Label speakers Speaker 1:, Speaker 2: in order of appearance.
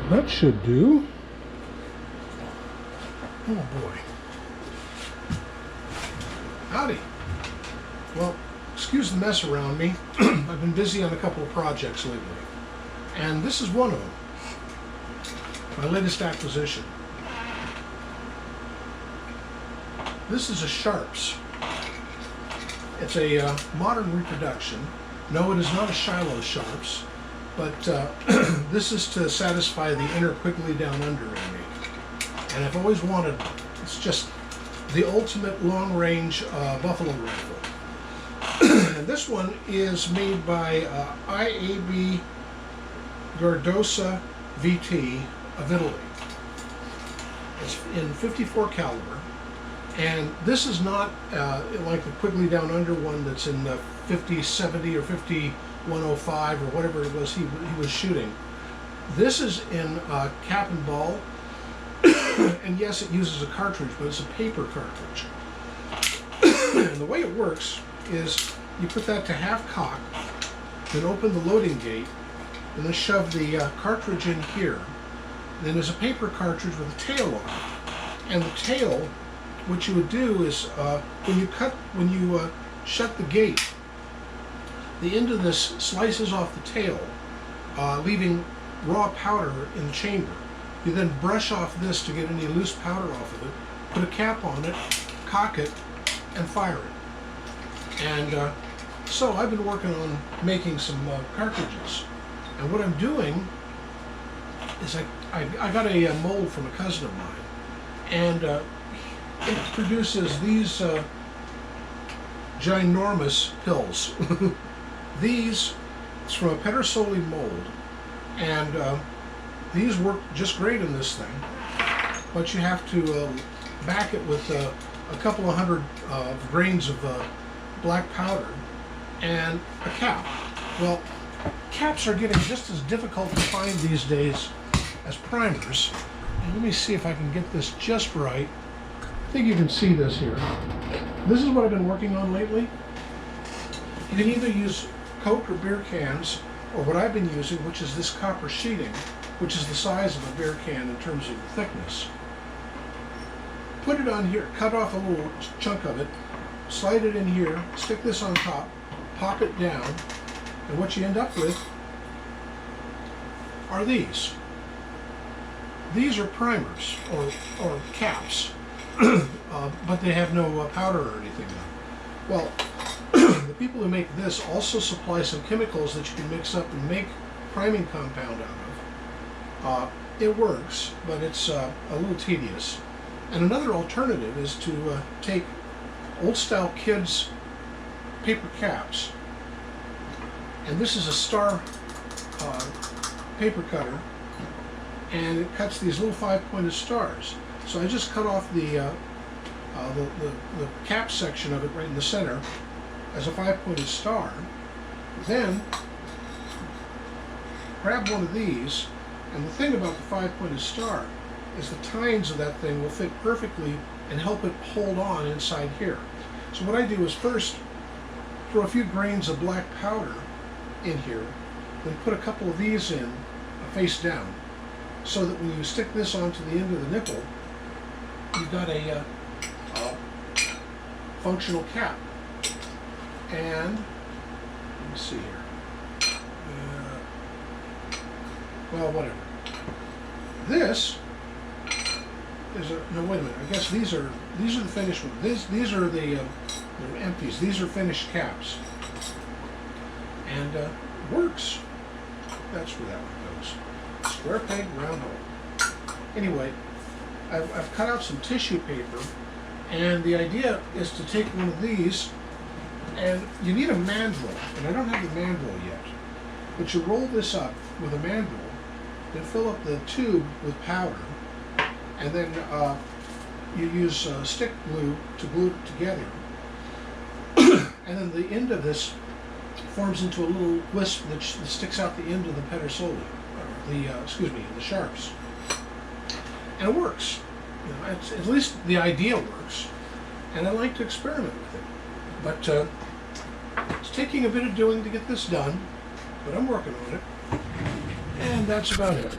Speaker 1: That should do. Oh boy. Howdy. Well, excuse the mess around me. I've been busy on a couple of projects lately. And this is one of them. My latest acquisition. This is a Sharps. It's a modern reproduction. No, it is not a Shiloh Sharps, but this is to satisfy the inner Quigley Down Under in me. And I've always wanted, it's just the ultimate long-range buffalo rifle. And this one is made by IAB Gardosa VT of Italy. It's in 54 caliber. And this is not like the Quigley Down Under one that's in 50-70 or 50-105 or whatever it was he was shooting. This is in cap and ball, and yes, it uses a cartridge, but it's a paper cartridge. And the way it works is you put that to half cock, then open the loading gate, and then shove the cartridge in here. Then there's a paper cartridge with a tail on it, and the tail, what you would do is when you shut the gate, the end of this slices off the tail, leaving raw powder in the chamber. You then brush off this to get any loose powder off of it, put a cap on it, cock it, and fire it. And so I've been working on making some cartridges. And what I'm doing is I got a mold from a cousin of mine, and it produces these ginormous pills. These, it's from a Pedersoli mold, and these work just great in this thing, but you have to back it with a couple of hundred grains of black powder and a cap. Well, caps are getting just as difficult to find these days as primers. And let me see if I can get this just right. I think you can see this here. This is what I've been working on lately. You can either use Coke or beer cans, or what I've been using, which is this copper sheeting, which is the size of a beer can in terms of the thickness. Put it on here, cut off a little chunk of it, slide it in here, stick this on top, pop it down, and what you end up with are these. These are primers, or caps, but they have no powder or anything in them. Well, the people who make this also supply some chemicals that you can mix up and make priming compound out of. It works, but it's a little tedious. And another alternative is to take old-style kids' paper caps, and this is a star paper cutter, and it cuts these little 5-pointed stars. So I just cut off the cap section of it right in the center as a 5-pointed star. Then grab one of these, and the thing about the 5-pointed star is the tines of that thing will fit perfectly and help it hold on inside here. So what I do is first throw a few grains of black powder in here, then put a couple of these in face down, so that when you stick this onto the end of the nipple, you've got a functional cap. And let me see here. Well, whatever. This is a, no, wait a minute. I guess these are the finished ones. These are the they're empties. These are finished caps, and works. That's where that one goes. Square peg, round hole. Anyway, I've cut out some tissue paper, and the idea is to take one of these, and you need a mandrel, and I don't have the mandrel yet, but you roll this up with a mandrel, then fill up the tube with powder, and then you use stick glue to glue it together, and then the end of this forms into a little wisp that sticks out the end of the Pedersoli, or the Sharps, and it works. You know, at least the idea works, and I like to experiment with it. But it's taking a bit of doing to get this done, but I'm working on it, and that's about it.